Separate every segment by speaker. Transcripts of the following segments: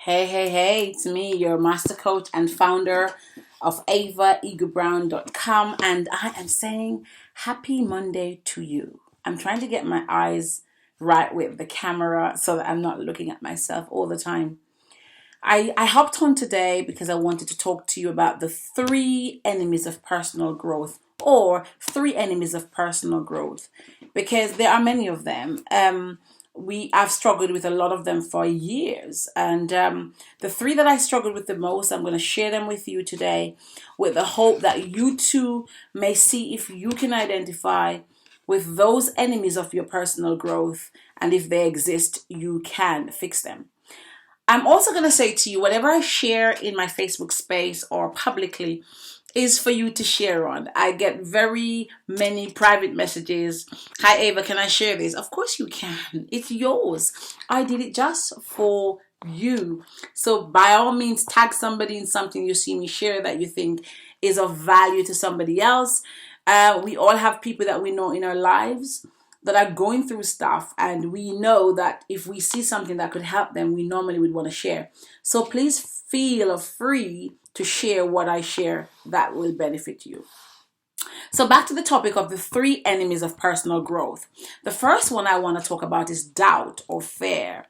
Speaker 1: Hey, it's me, your master coach and founder of AvaEagleBrown.com, and I am saying happy Monday to you. I'm trying to get my eyes right with the camera so that I'm not looking at myself all the time. I hopped on today because I wanted to talk to you about the three enemies of personal growth, or three enemies of personal growth, because there are many of them. I've struggled with a lot of them for years, and the three that I struggled with the most, I'm going to share them with you today, with the hope that you too may see if you can identify with those enemies of your personal growth, and if they exist, you can fix them. I'm also going to say to you, whatever I share in my Facebook space or publicly is for you to share on. I get very many private messages. Hi, Ava, can I share this? Of course you can. It's yours. I did it just for you. So by all means, tag somebody in something you see me share that you think is of value to somebody else. We all have people that we know in our lives that are going through stuff, and we know that if we see something that could help them, we normally would want to share. So please feel free to share what I share that will benefit you. So back to the topic of the three enemies of personal growth. The first one I want to talk about is doubt or fear.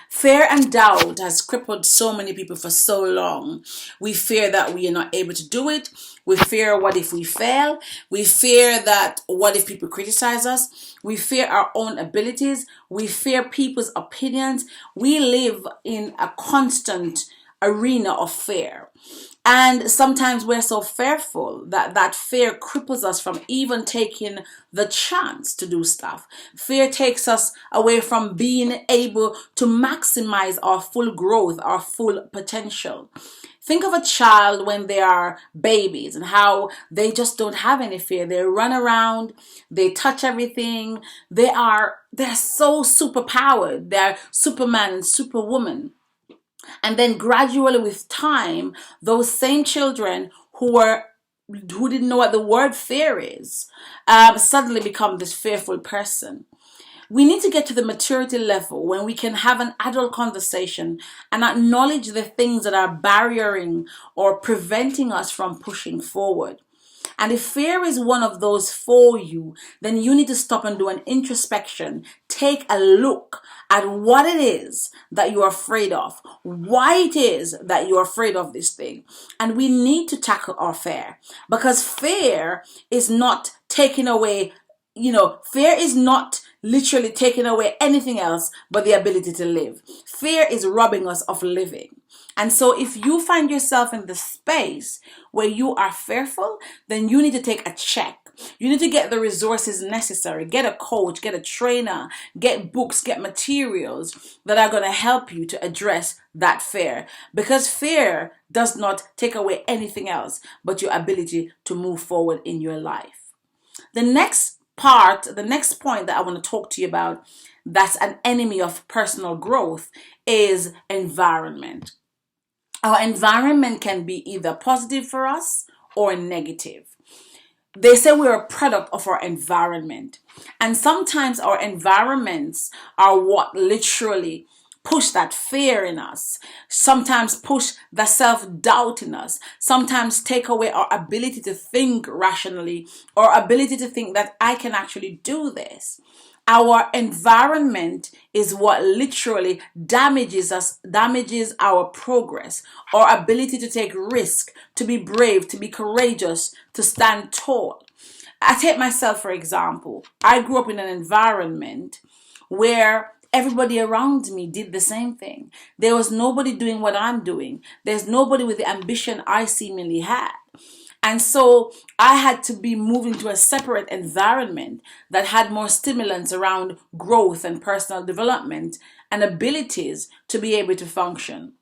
Speaker 1: Fear and doubt has crippled so many people for so long. We fear that we are not able to do it. We fear what if we fail. We fear that what if people criticize us. We fear our own abilities. We fear people's opinions. We live in a constant arena of fear. And sometimes we're so fearful that that fear cripples us from even taking the chance to do stuff. Fear takes us away from being able to maximize our full growth, our full potential. Think of a child when they are babies and how they just don't have any fear. They run around, they touch everything. They're so superpowered. They're Superman and Superwoman. And then gradually with time, those same children who didn't know what the word fear is, suddenly become this fearful person. We need to get to the maturity level when we can have an adult conversation and acknowledge the things that are barriering or preventing us from pushing forward. And if fear is one of those for you, then you need to stop and do an introspection. Take a look at what it is that you're afraid of, why it is that you're afraid of this thing. And we need to tackle our fear, because fear is not taking away, fear is not literally taking away anything else but the ability to live. Fear is robbing us of living. And so if you find yourself in the space where you are fearful, then you need to take a check. You need to get the resources necessary. Get a coach, get a trainer, get books, get materials that are going to help you to address that fear. Because fear does not take away anything else but your ability to move forward in your life. The next point that I want to talk to you about that's an enemy of personal growth is environment. Our environment can be either positive for us or negative. They say we're a product of our environment. And sometimes our environments are what literally push that fear in us, sometimes push the self-doubt in us, sometimes take away our ability to think rationally or ability to think that I can actually do this. Our environment is what literally damages us, damages our progress, our ability to take risk, to be brave, to be courageous, to stand tall. I take myself, for example. I grew up in an environment where everybody around me did the same thing. There was nobody doing what I'm doing. There's nobody with the ambition I seemingly had. And so I had to be moving to a separate environment that had more stimulants around growth and personal development and abilities to be able to function.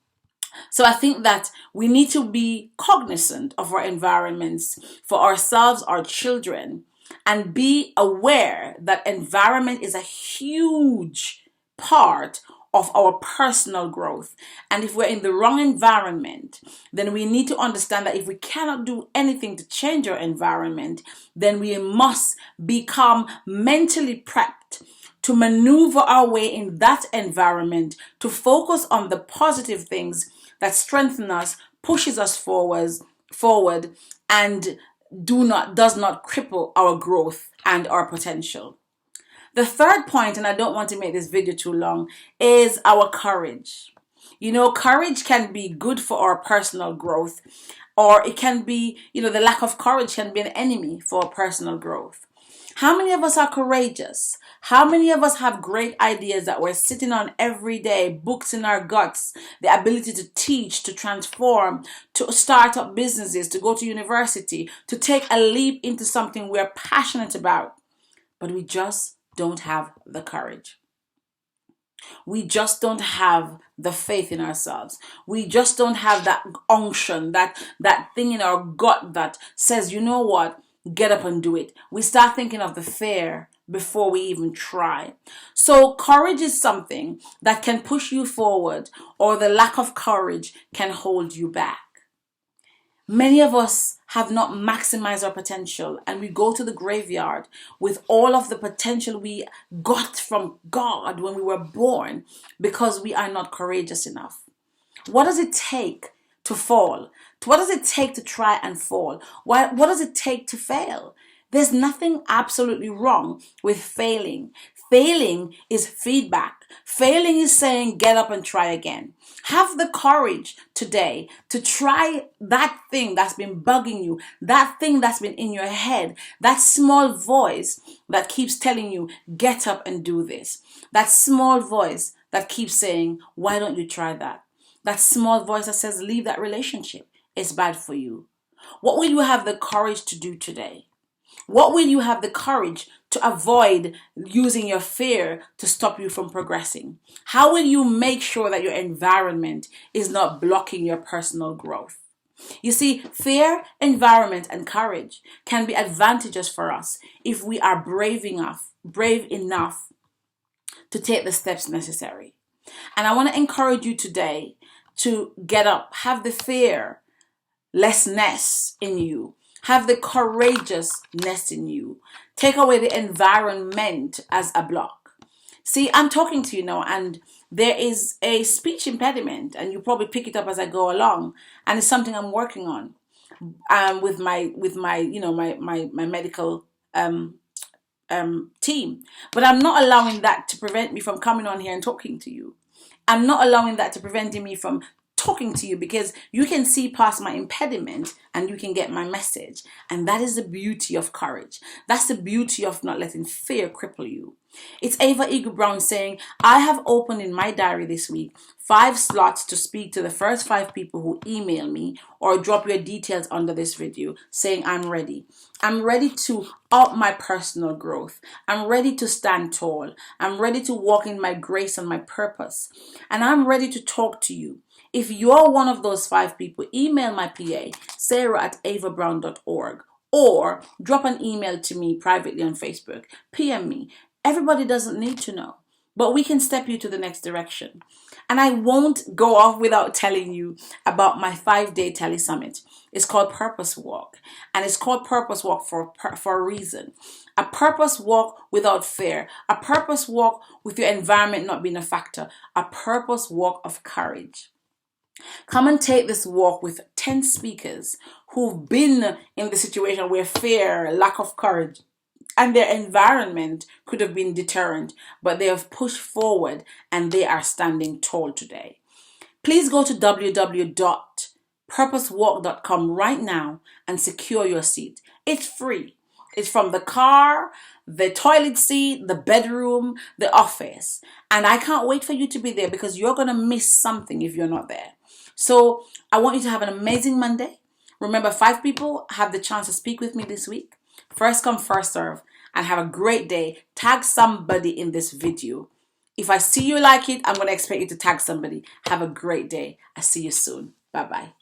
Speaker 1: So I think that we need to be cognizant of our environments for ourselves, our children, and be aware that environment is a huge part of our personal growth. And if we're in the wrong environment, then we need to understand that if we cannot do anything to change our environment, then we must become mentally prepped to maneuver our way in that environment, to focus on the positive things that strengthen us, pushes us forward, and does not cripple our growth and our potential. The third point, and I don't want to make this video too long, is our courage. You know, courage can be good for our personal growth, or it can be, the lack of courage can be an enemy for our personal growth. How many of us are courageous? How many of us have great ideas that we're sitting on every day, books in our guts, the ability to teach, to transform, to start up businesses, to go to university, to take a leap into something we're passionate about, but we just don't have the courage. We just don't have the faith in ourselves. We just don't have that unction, that thing in our gut that says, you know what, get up and do it. We start thinking of the fear before we even try. So courage is something that can push you forward, or the lack of courage can hold you back. Many of us have not maximized our potential, and we go to the graveyard with all of the potential we got from God when we were born because we are not courageous enough. What does it take to fall? What does it take to try and fall? What does it take to fail? There's nothing absolutely wrong with failing. Failing is feedback. Failing is saying, get up and try again. Have the courage today to try that thing that's been bugging you, that thing that's been in your head, that small voice that keeps telling you, get up and do this. That small voice that keeps saying, why don't you try that? That small voice that says, leave that relationship. It's bad for you. What will you have the courage to do today? What will you have the courage to avoid using your fear to stop you from progressing? How will you make sure that your environment is not blocking your personal growth? You see, fear, environment, and courage can be advantageous for us if we are brave enough to take the steps necessary. And I want to encourage you today to get up, have the fearlessness in you. Have the courageousness in you. Take away the environment as a block. See, I'm talking to you now, and there is a speech impediment, and you probably pick it up as I go along, and it's something I'm working on with my medical team. But I'm not allowing that to prevent me from coming on here and talking to you. I'm not allowing that to prevent me from talking to you, because you can see past my impediment and you can get my message. And that is the beauty of courage. That's the beauty of not letting fear cripple you. It's Ava Eagle Brown saying, I have opened in my diary this week 5 slots to speak to the first 5 people who email me or drop your details under this video saying, I'm ready. I'm ready to up my personal growth. I'm ready to stand tall. I'm ready to walk in my grace and my purpose. And I'm ready to talk to you. If you're one of those 5 people, email my PA, sarah@avabrown.org, or drop an email to me privately on Facebook. PM me. Everybody doesn't need to know, but we can step you to the next direction. And I won't go off without telling you about my 5-day tele summit. It's called Purpose Walk, and it's called Purpose Walk for a reason. A purpose walk without fear. A purpose walk with your environment not being a factor. A purpose walk of courage. Come and take this walk with 10 speakers who've been in the situation where fear, lack of courage, and their environment could have been deterrent, but they have pushed forward and they are standing tall today. Please go to www.purposewalk.com right now and secure your seat. It's free. It's from the car, the toilet seat, the bedroom, the office. And I can't wait for you to be there, because you're going to miss something if you're not there. So I want you to have an amazing Monday. Remember, 5 people have the chance to speak with me this week. First come, first serve. And have a great day. Tag somebody in this video. If I see you like it, I'm going to expect you to tag somebody. Have a great day. I'll see you soon. Bye-bye.